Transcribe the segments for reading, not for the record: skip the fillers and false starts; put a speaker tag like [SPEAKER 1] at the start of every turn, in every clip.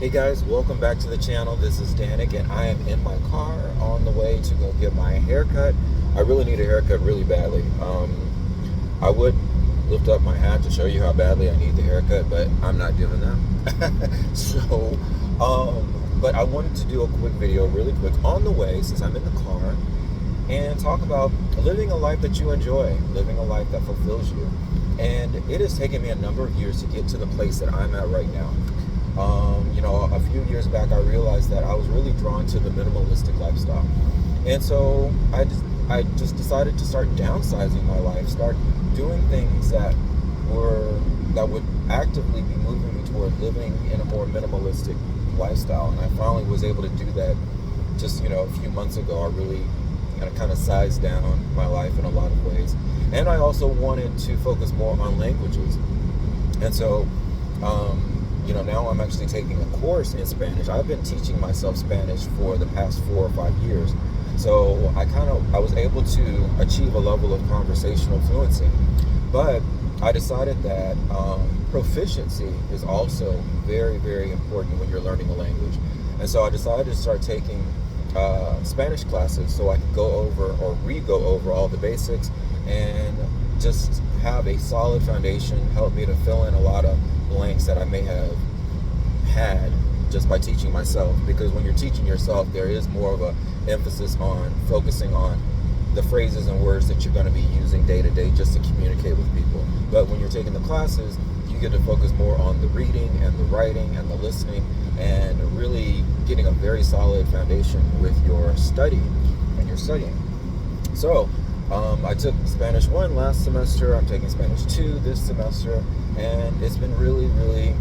[SPEAKER 1] Hey guys, welcome back to the channel. This is Danik and I am in my car on the way to go get my haircut. I really need a haircut really badly. I would lift up my hat to show you how badly I need the haircut, but I'm not doing that. But I wanted to do a quick video really quick on the way since I'm in the car and talk about living a life that you enjoy, living a life that fulfills you. And it has taken me a number of years to get to the place that I'm at right now. A few years back, I realized that I was really drawn to the minimalistic lifestyle. And so I just decided to start downsizing my life, start doing things that would actively be moving me toward living in a more minimalistic lifestyle. And I finally was able to do that just, a few months ago. I really kind of sized down my life in a lot of ways. And I also wanted to focus more on languages. And so, now I'm actually taking a course in Spanish. I've been teaching myself Spanish for the past 4 or 5 years. So I was able to achieve a level of conversational fluency. But I decided that proficiency is also very, very important when you're learning a language. And so I decided to start taking Spanish classes so I could go over or re-go over all the basics and just have a solid foundation, help me to fill in a lot of blanks that I may have had just by teaching myself. Because when you're teaching yourself, there is more of a emphasis on focusing on the phrases and words that you're going to be using day to day just to communicate with people. But when you're taking the classes, you get to focus more on the reading and the writing and the listening and really getting a very solid foundation with your study and your studying. So I took Spanish 1 last semester. I'm taking Spanish 2 this semester, and it's been really, really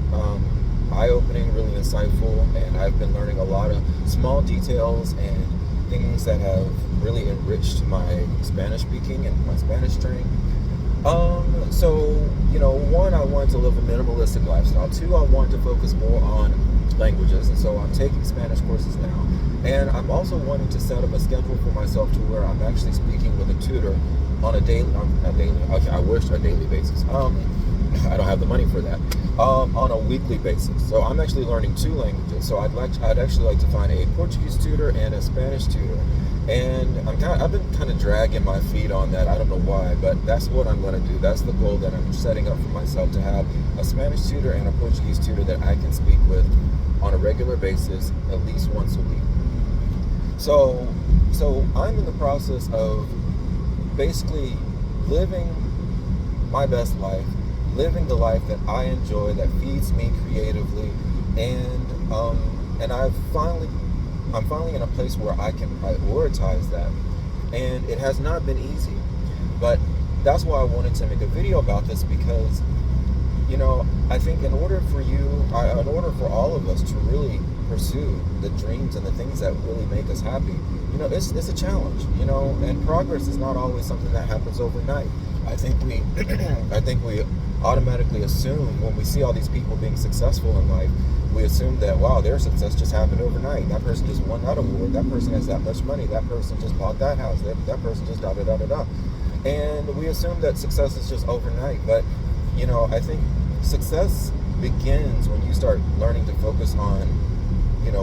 [SPEAKER 1] eye-opening, really insightful, and I've been learning a lot of small details and things that have really enriched my Spanish speaking and my Spanish training. One, I wanted to live a minimalistic lifestyle. 2, I wanted to focus more on languages, and so I'm taking Spanish courses now. And I'm also wanting to set up a schedule for myself to where I'm actually speaking with a tutor on a daily basis. I don't have the money for that. On a weekly basis. So I'm actually learning 2 languages. So I'd actually like to find a Portuguese tutor and a Spanish tutor. And I've been kind of dragging my feet on that. I don't know why, but that's what I'm going to do. That's the goal that I'm setting up for myself, to have a Spanish tutor and a Portuguese tutor that I can speak with on a regular basis, at least once a week. So I'm in the process of basically living my best life, living the life that I enjoy, that feeds me creatively, and I'm finally in a place where I can prioritize that. And it has not been easy, but that's why I wanted to make a video about this, because I think in order for all of us to really pursue the dreams and the things that really make us happy, it's a challenge, and progress is not always something that happens overnight. I think we automatically assume, when we see all these people being successful in life, we assume that, wow, their success just happened overnight. That person just won that award. That person has that much money. That person just bought that house. That person just da-da-da-da-da. And we assume that success is just overnight. But, I think success begins when you start learning to focus on,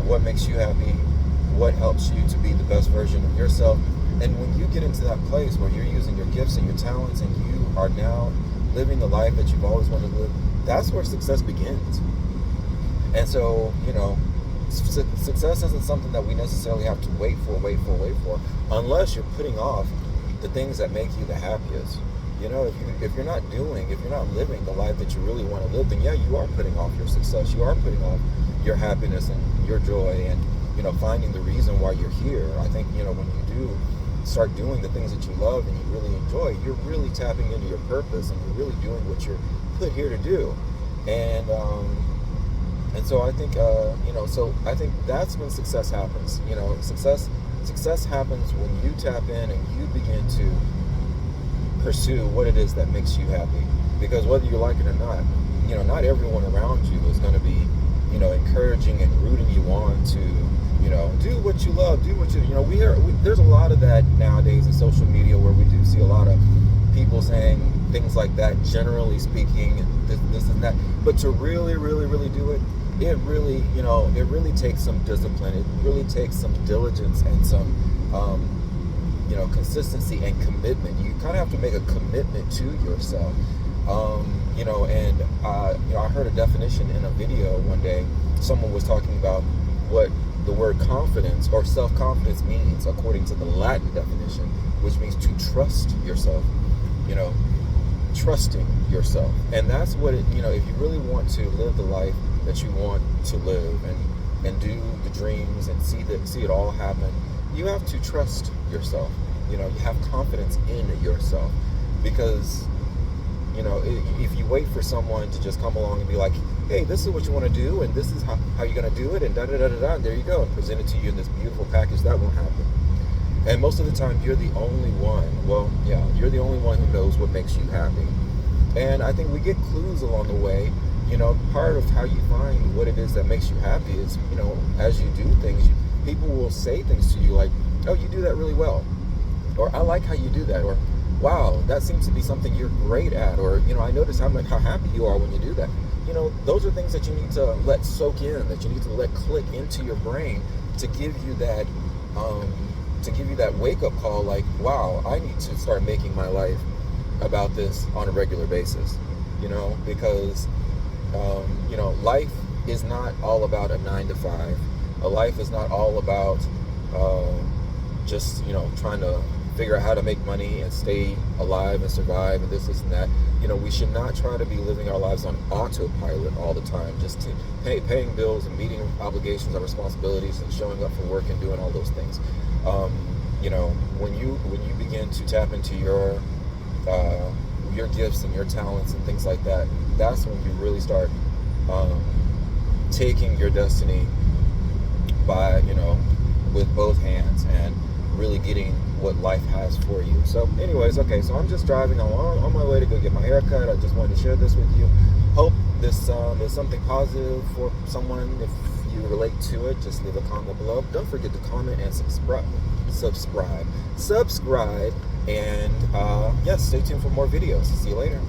[SPEAKER 1] what makes you happy, what helps you to be the best version of yourself. And when you get into that place where you're using your gifts and your talents and you are now living the life that you've always wanted to live, that's where success begins. And so, success isn't something that we necessarily have to wait for, unless you're putting off the things that make you the happiest. If you're not living the life that you really want to live, then yeah, you are putting off your success. You are putting off your happiness and your joy and, finding the reason why you're here. I think, when you do start doing the things that you love and you really enjoy, you're really tapping into your purpose and you're really doing what you're put here to do. And so I think, I think that's when success happens. Success happens when you tap in and you begin to pursue what it is that makes you happy. Because whether you like it or not, not everyone around you is going to be, encouraging and rooting you on to, do what you love, do what there's a lot of that nowadays in social media, where we do see a lot of people saying things like that, generally speaking, this and that. But to really, really, really do it, it really, it really takes some discipline. It really takes some diligence and some, consistency and commitment. You kind of have to make a commitment to yourself. I heard a definition in a video one day. Someone was talking about what the word confidence or self-confidence means according to the Latin definition, which means to trust yourself, trusting yourself. And that's what it, if you really want to live the life that you want to live and do the dreams and see it all happen, you have to trust yourself. You have confidence in yourself, because if you wait for someone to just come along and be like, hey, this is what you want to do, and this is how you're going to do it, and da-da-da-da-da, there you go, and present it to you in this beautiful package, that won't happen. And most of the time, you're the only one, you're the only one who knows what makes you happy. And I think we get clues along the way. Part of how you find what it is that makes you happy is, as you do things, people will say things to you like, oh, you do that really well, or I like how you do that, or wow, that seems to be something you're great at, or I notice how happy you are when you do that. Those are things that you need to let soak in, that you need to let click into your brain to give you that wake-up call, like, wow, I need to start making my life about this on a regular basis. Because life is not all about a 9 to 5. A life is not all about just trying to figure out how to make money and stay alive and survive and this and that. We should not try to be living our lives on autopilot all the time, just paying bills and meeting obligations and responsibilities and showing up for work and doing all those things. When you begin to tap into your gifts and your talents and things like that, that's when you really start taking your destiny by with both hands and really getting what life has for you. So anyways, okay, so I'm just driving along on my way to go get my haircut. I just wanted to share this with you. Hope this is something positive for someone. If you relate to it, just leave a comment below. Don't forget to comment and subscribe, and yes, stay tuned for more videos. See you later.